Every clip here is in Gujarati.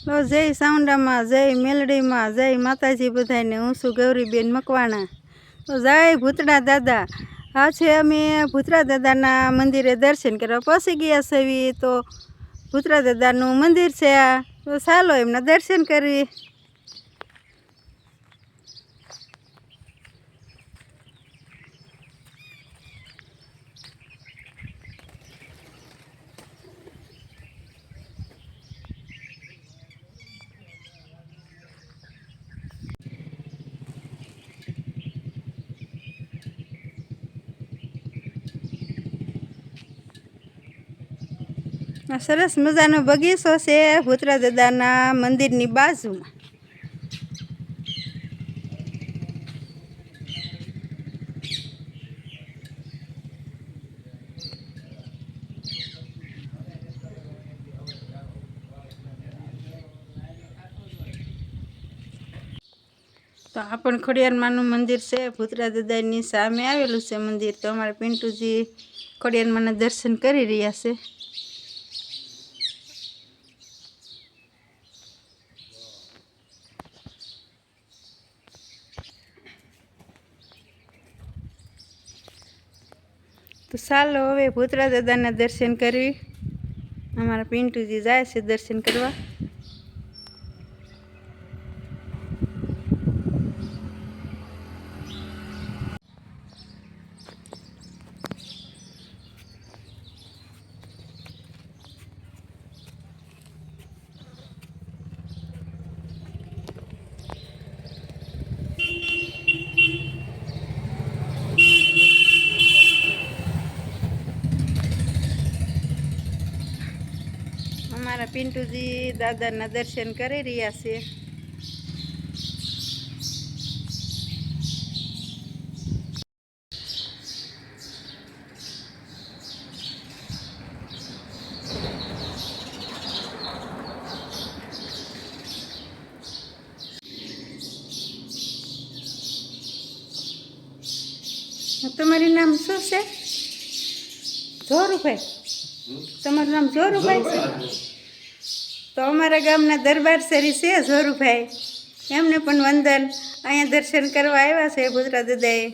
તો જય સાઉન્ડામાં, જય મેલડીમાં, જય માતાજી બધાને। હું છું ગૌરીબેન મકવાણા। તો જય ભૂતળા દાદા। આ છે અમે ભૂતળા દાદાના મંદિરે દર્શન કરવા પહોંચી ગયા છીએ। તો ભૂતળા દાદાનું મંદિર છે આ, તો ચાલો એમના દર્શન કરવી। સરસ મજાનો બગીચો છે ભૂતળા દાદાના મંદિરની બાજુમાં। તો આ પણ ખોડિયારમાંનું મંદિર છે। ભૂતળા દાદાની સામે આવેલું છે મંદિર। તો અમારા પિન્ટુજી ખોડિયારમાંના દર્શન કરી રહ્યા છે। તો ચાલો હવે ભૂતળા દાદાના દર્શન કરવી। અમારા પિન્ટુજી જાય છે દર્શન કરવા। અમારા પિન્ટુજી દાદાના દર્શન કરી રહ્યા છે। તમારું નામ શું છે? જોરુભાઈ। તમારું નામ જોરુભાઈ છે? તો અમારા ગામના દરબારસરી છે જોરુભાઈ, એમને પણ વંદન। અહીંયા દર્શન કરવા આવ્યા છે ભૂતળા દાદાએ।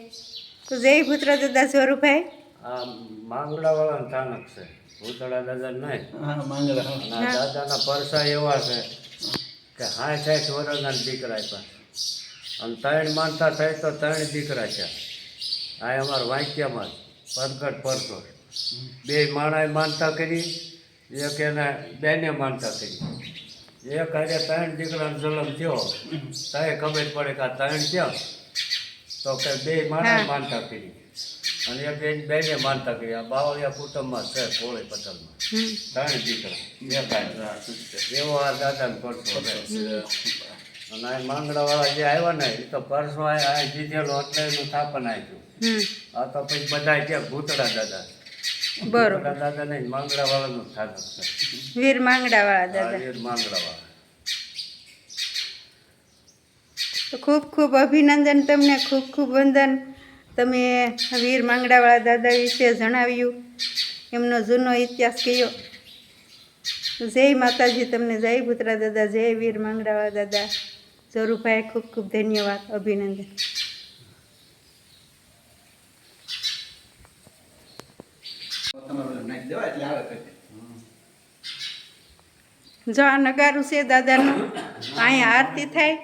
તો જય ભૂતળા દાદા જોરુભાઈ। આ માંગડાવાળા સ્થાનક છે, ભૂતળા દાદા નહીં। દાદાના પરસા એવા છે કે 60 વર્ષના દીકરા આપ્યા, અને 3 માનતા થાય તો 3 દીકરા છે। આ અમારા વાંક્યામાં પરગટ પરસો 2 માણાએ માનતા કરી, એક એને બેને માનતા કરી। એક હારે 3 દીકરાનો જન્મ થયો, તારે ખબર પડે કે આ 3 ક્યાં, તો કે 2 માણાએ માનતા કરી અને એક બેને માનતા કરી। આ બાવળિયા કુટુંબમાં છે, કોળી પટેલમાં 3 દીકરા એક હારે। એવો આ દાદાને પરસો છે। અને આ માંગડાવાળા જે આવ્યા ને એ તો પરસો આ જીધેલો એટલે એનું સ્થાપન આપ્યું। આ તો પછી બધા ક્યાં ભૂતળા દાદા, બરોબર દાદા નહીં, માંગડાવાળાનું સ્થાનક છે, વીર માંગડાવાળા દાદા, વીર માંગડાવાળા। તો ખૂબ ખૂબ અભિનંદન તમને, ખૂબ ખૂબ વંદન। તમે વીર માંગડાવાળા દાદા વિશે જણાવ્યું, એમનો જૂનો ઇતિહાસ કહ્યો। જય માતાજી તમને, જય ભૂતળા દાદા, જય વીર માંગડાવાળા દાદા। જોરુભાઈ ખૂબ ખૂબ ધન્યવાદ, અભિનંદન। જો આ નગારું છે દાદાનું, અહીંયા આરતી થાય,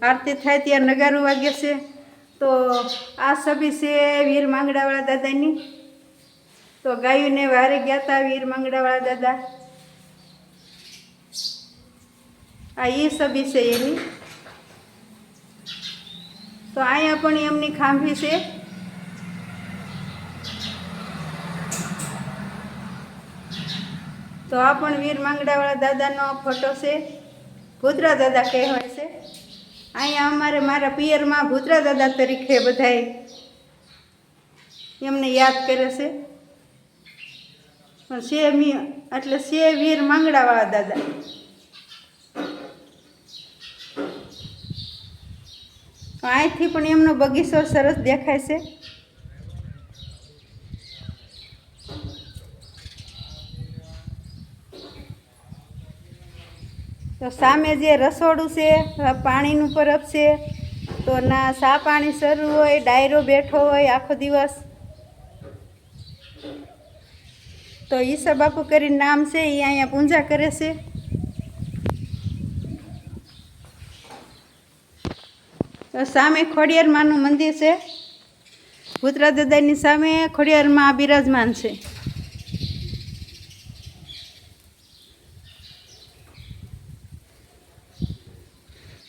આરતી થાય ત્યાં નગારું વાગે છે। તો આ છબી છે વીર માંગડાવાળા દાદાની। તો ગાયુંને વારે ગયા હતા વીર માંગડાવાળા દાદા, આ એ છબી છે એની। તો અહીંયા પણ એમની ખાંભી છે। તો આ પણ વીર માંગડાવાળા દાદાનો ફોટો છે, ભૂતળા દાદા કહેવાય છે। અહીંયા અમારે મારા પિયરમાં ભૂતળા દાદા તરીકે બધાય એમને યાદ કરે છે, પણ છે એટલે છે વીર માંગડાવાળા દાદા। અહીંથી પણ એમનો બગીચો સરસ દેખાય છે। તો સામે જે રસોડું છે પાણીનું પરબ છે, તો ના સા પાણી શરૂ હોય, ડાયરો બેઠો હોય આખો દિવસ. તો ઈસા બાપુ કરીને નામ છે, એ અહીંયા પૂજા કરે છે. તો સામે ખોડિયારમાંનું મંદિર છે. ભૂતરા દાદાની સામે ખોડિયારમાં બિરાજમાન છે.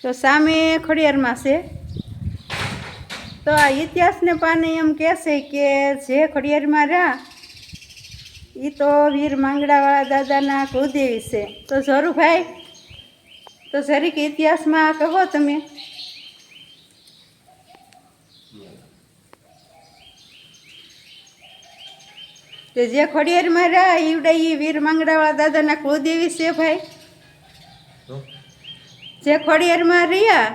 તો સામે ખોડિયારમાં છે. તો આ ઇતિહાસને પાને એમ કહેશે કે જે ખોડિયારમાં રહ્યા એ તો વીર માંગડાવાળા દાદાના કુળદેવી છે. તો ઝરુભાઈ, તો જરીક ઇતિહાસમાં કહો તમે. તે જે ખોડિયારમાં રહ્યા ઈવડે એ વીર માંગડાવાળા દાદાના કુળદેવી છે ભાઈ. જે ખોડિયારમાં રહ્યા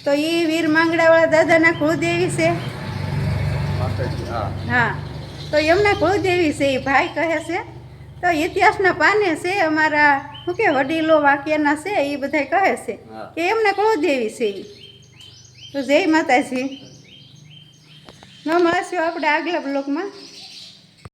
તો એ વીર માંગડાવાળા દાદાના કુળદેવી છે. હા, તો એમના કુળદેવી છે એ ભાઈ કહે છે. તો ઇતિહાસના પાને છે અમારા શું કે વડીલો વાક્યના છે એ બધા કહે છે કે એમના કુળદેવી છે એ. તો જય માતાજી. ન મળશું આપણે આગલા બ્લોકમાં.